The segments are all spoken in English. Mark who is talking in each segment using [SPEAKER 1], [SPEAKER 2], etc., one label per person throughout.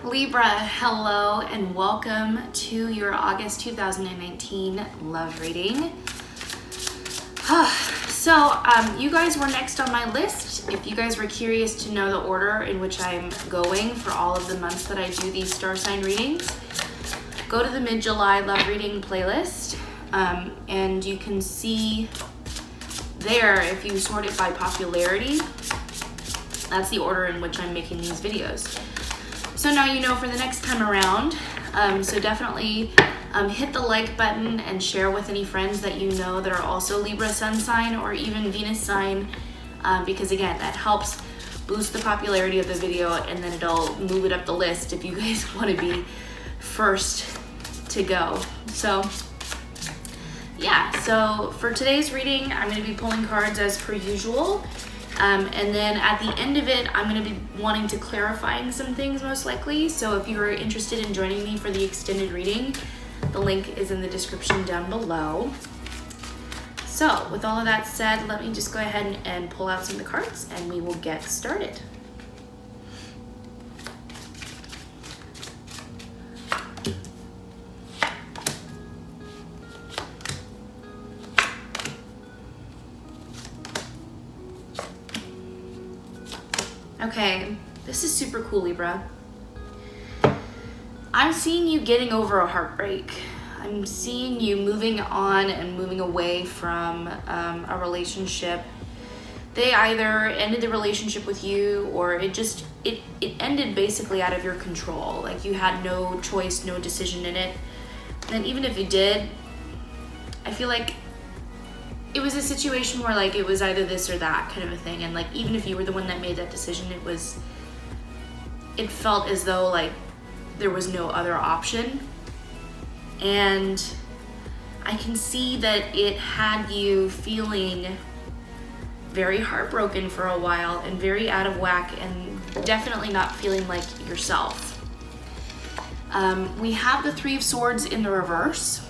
[SPEAKER 1] Libra, hello and welcome to your August 2019 love reading. You guys were next on my list. If you guys were curious to know the order in which I'm going for all of the months that I do these star sign readings, go to the mid-July love reading playlist, and you can see there, if you sort it by popularity, that's the order in which I'm making these videos. So now you know for the next time around. So definitely hit the like button and share with any friends that you know that are also Libra sun sign or even Venus sign, because again, that helps boost the popularity of the video, and then it'll move it up the list if you guys want to be first to go. So yeah, so for today's reading, I'm going to be pulling cards as per usual. And then at the end of it, I'm going to be wanting to clarifying some things most likely. So if you are interested in joining me for the extended reading, the link is in the description down below. So with all of that said, let me just go ahead and pull out some of the cards and we will get started. Okay, this is super cool, Libra. I'm seeing you getting over a heartbreak. I'm seeing you moving on and moving away from a relationship. They either ended the relationship with you, or it ended basically out of your control. Like you had no choice, no decision in it. And even if you did, I feel like it was a situation where like it was either this or that kind of a thing, and like even if you were the one that made that decision, it felt as though like there was no other option. And I can see that it had you feeling very heartbroken for a while and very out of whack and definitely not feeling like yourself. We have the Three of Swords in the reverse,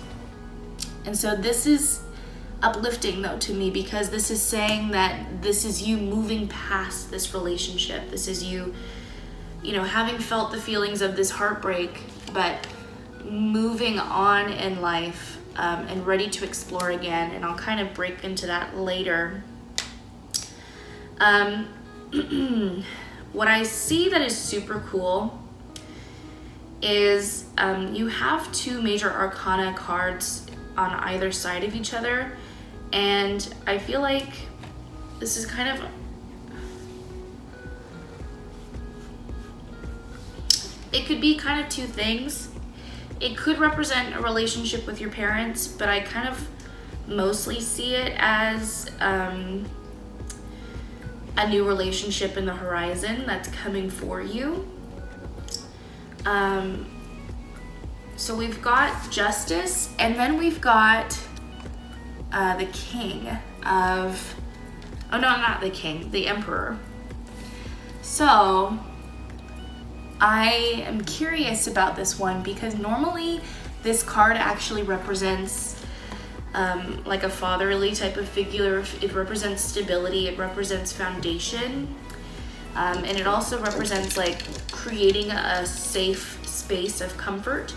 [SPEAKER 1] and so this is uplifting though to me, because this is saying that this is you moving past this relationship. This is you having felt the feelings of this heartbreak, but moving on in life, and ready to explore again. And I'll kind of break into that later. What I see that is super cool is you have two major arcana cards on either side of each other. And I feel like this is kind of, it could be kind of two things. It could represent a relationship with your parents, but I kind of mostly see it as a new relationship in the horizon that's coming for you. So we've got Justice, and then we've got the King of, oh no, not the King, the Emperor. So I am curious about this one, because normally this card actually represents like a fatherly type of figure. It represents stability, it represents foundation, and it also represents like creating a safe space of comfort.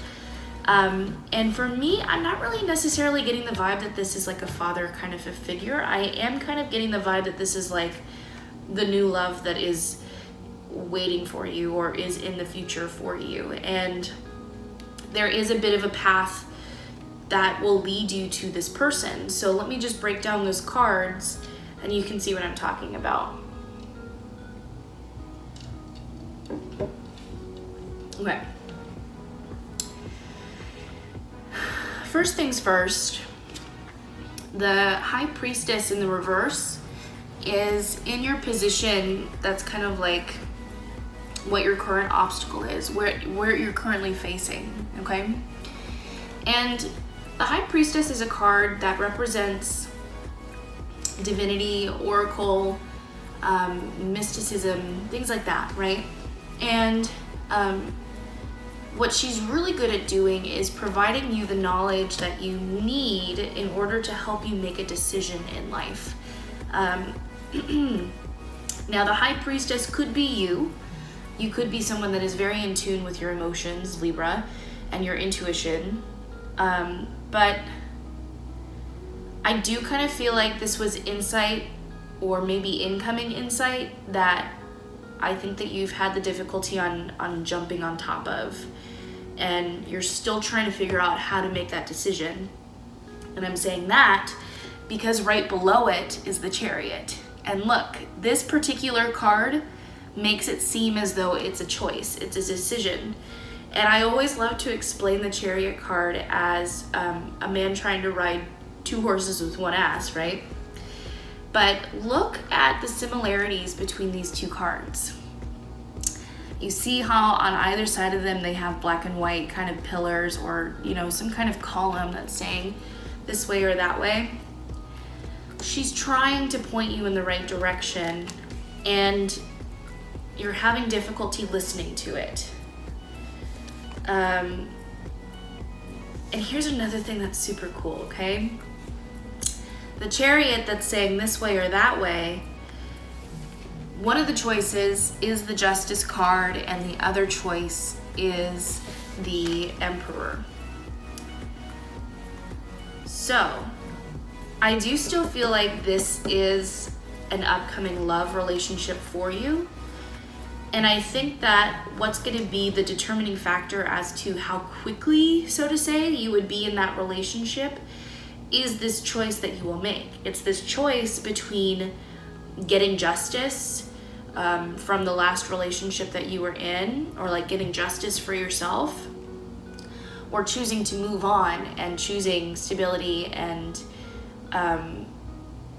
[SPEAKER 1] And for me, I'm not really necessarily getting the vibe that this is like a father kind of a figure. I am kind of getting the vibe that this is like the new love that is waiting for you or is in the future for you. And there is a bit of a path that will lead you to this person. So let me just break down those cards and you can see what I'm talking about. Okay. First things first, the High Priestess in the reverse is in your position that's kind of like what your current obstacle is, where you're currently facing, okay? And the High Priestess is a card that represents divinity, oracle, mysticism, things like that, right? And what she's really good at doing is providing you the knowledge that you need in order to help you make a decision in life. Now, the High Priestess could be you. You could be someone that is very in tune with your emotions, Libra, and your intuition. But I do kind of feel like this was insight, or maybe incoming insight, that I think that you've had the difficulty on jumping on top of, and you're still trying to figure out how to make that decision. And I'm saying that because right below it is the Chariot. And look, this particular card makes it seem as though it's a choice, it's a decision. And I always love to explain the Chariot card as a man trying to ride 2 horses with 1 ass, right? But look at the similarities between these 2 cards. You see how on either side of them they have black and white kind of pillars, or, you know, some kind of column that's saying this way or that way. She's trying to point you in the right direction, and you're having difficulty listening to it. And here's another thing that's super cool, okay? The Chariot that's saying this way or that way, one of the choices is the Justice card, and the other choice is the Emperor. So, I do still feel like this is an upcoming love relationship for you. And I think that what's going to be the determining factor as to how quickly, so to say, you would be in that relationship is this choice that you will make. It's this choice between getting justice from the last relationship that you were in, or like getting justice for yourself, or choosing to move on and choosing stability and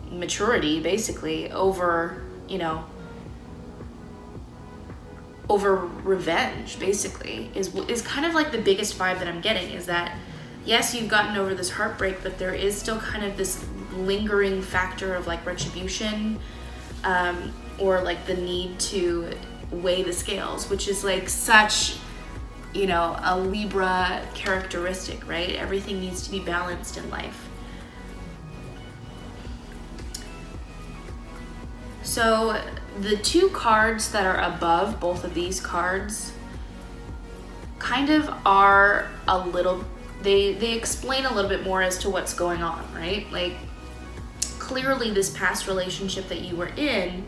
[SPEAKER 1] maturity, basically, over, you know, over revenge, basically, is kind of like the biggest vibe that I'm getting, is that yes, you've gotten over this heartbreak, but there is still kind of this lingering factor of like retribution, or like the need to weigh the scales, which is like such, you know, a Libra characteristic, right? Everything needs to be balanced in life. So the 2 cards that are above both of these cards kind of are a little, they explain a little bit more as to what's going on, right? Like, clearly this past relationship that you were in,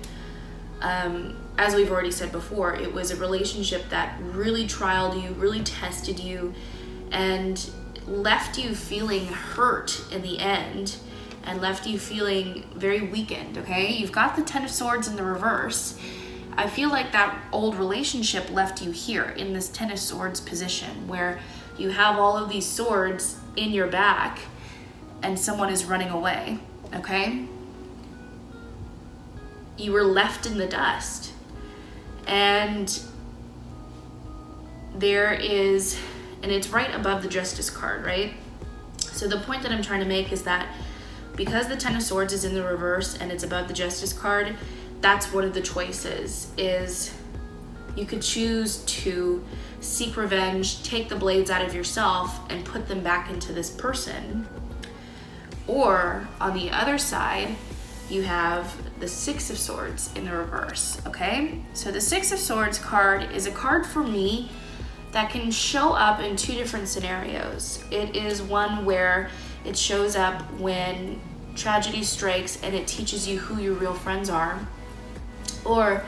[SPEAKER 1] as we've already said before, it was a relationship that really trialed you, really tested you, and left you feeling hurt in the end, and left you feeling very weakened, okay? You've got the 10 of Swords in the reverse. I feel like that old relationship left you here in this 10 of Swords position, where you have all of these swords in your back and someone is running away, okay? You were left in the dust. And there is, and it's right above the Justice card, right? So the point that I'm trying to make is that because the 10 of Swords is in the reverse and it's above the Justice card, that's one of the choices, is you could choose to seek revenge, take the blades out of yourself and put them back into this person. Or on the other side, you have the 6 of Swords in the reverse, okay? So the 6 of Swords card is a card for me that can show up in 2 different scenarios. It is one where it shows up when tragedy strikes and it teaches you who your real friends are, or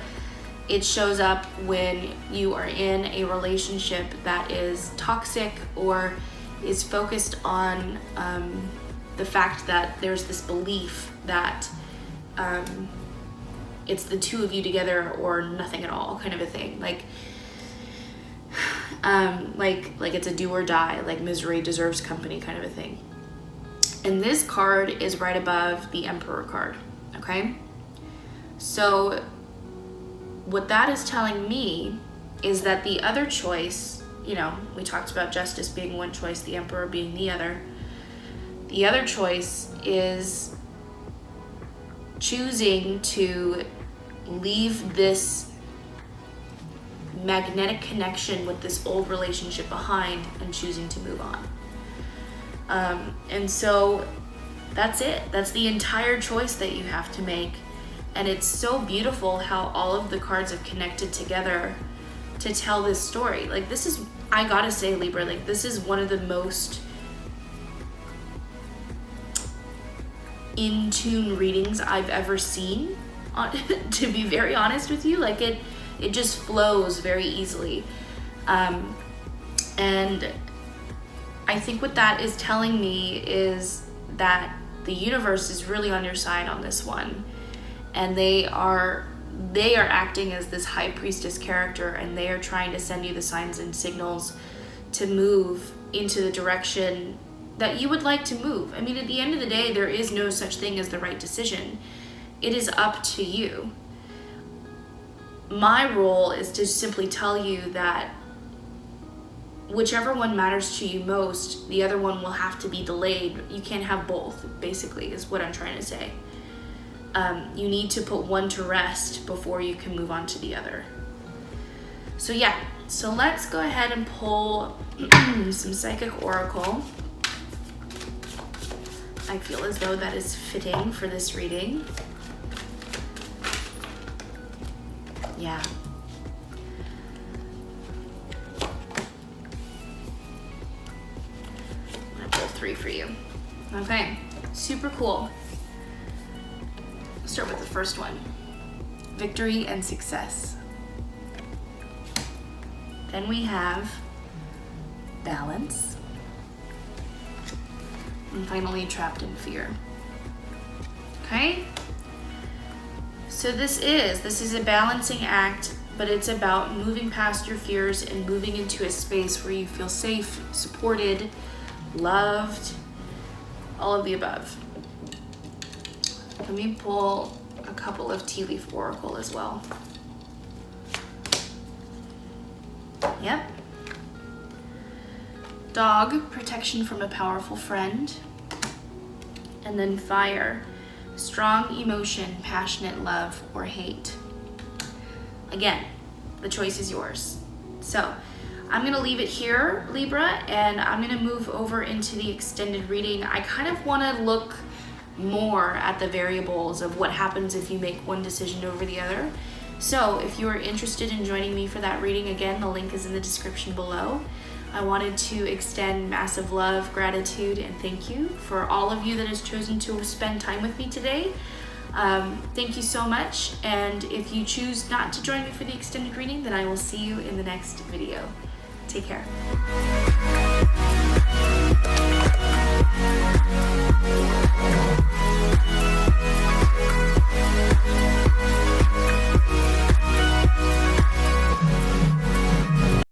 [SPEAKER 1] it shows up when you are in a relationship that is toxic or is focused on the fact that there's this belief that it's the 2 of you together or nothing at all, kind of a thing. Like it's a do or die, like misery deserves company kind of a thing. And this card is right above the Emperor card, okay? So what that is telling me is that the other choice, you know, we talked about Justice being one choice, the Emperor being the other. The other choice is choosing to leave this magnetic connection with this old relationship behind and choosing to move on. And so that's it. That's the entire choice that you have to make. And it's so beautiful how all of the cards have connected together to tell this story. Like, this is, I gotta say, Libra, like, this is one of the most in tune readings I've ever seen, to be very honest with you. Like, it just flows very easily. And I think what that is telling me is that the universe is really on your side on this one, and they are acting as this high priestess character, and they are trying to send you the signs and signals to move into the direction that you would like to move. I mean, at the end of the day, there is no such thing as the right decision. It is up to you. My role is to simply tell you that whichever one matters to you most, the other one will have to be delayed. You can't have both, basically, is what I'm trying to say. You need to put one to rest before you can move on to the other. So yeah, so let's go ahead and pull some Psychic Oracle. I feel as though that is fitting for this reading. Yeah. I'm gonna pull 3 for you. Okay, super cool. Let's start with the first one. Victory and success. Then we have balance. And finally, trapped in fear. Okay? So this is a balancing act, but it's about moving past your fears and moving into a space where you feel safe, supported, loved, all of the above. Let me pull a couple of tea leaf oracle as well. Yep. Dog, protection from a powerful friend. And then fire, strong emotion, passionate love, or hate. Again, the choice is yours. So I'm gonna leave it here, Libra, and I'm gonna move over into the extended reading. I kind of wanna look more at the variables of what happens if you make one decision over the other. So if you are interested in joining me for that reading, again, the link is in the description below. I wanted to extend massive love, gratitude, and thank you for all of you that has chosen to spend time with me today. Thank you so much, and if you choose not to join me for the extended reading, then I will see you in the next video. Take care.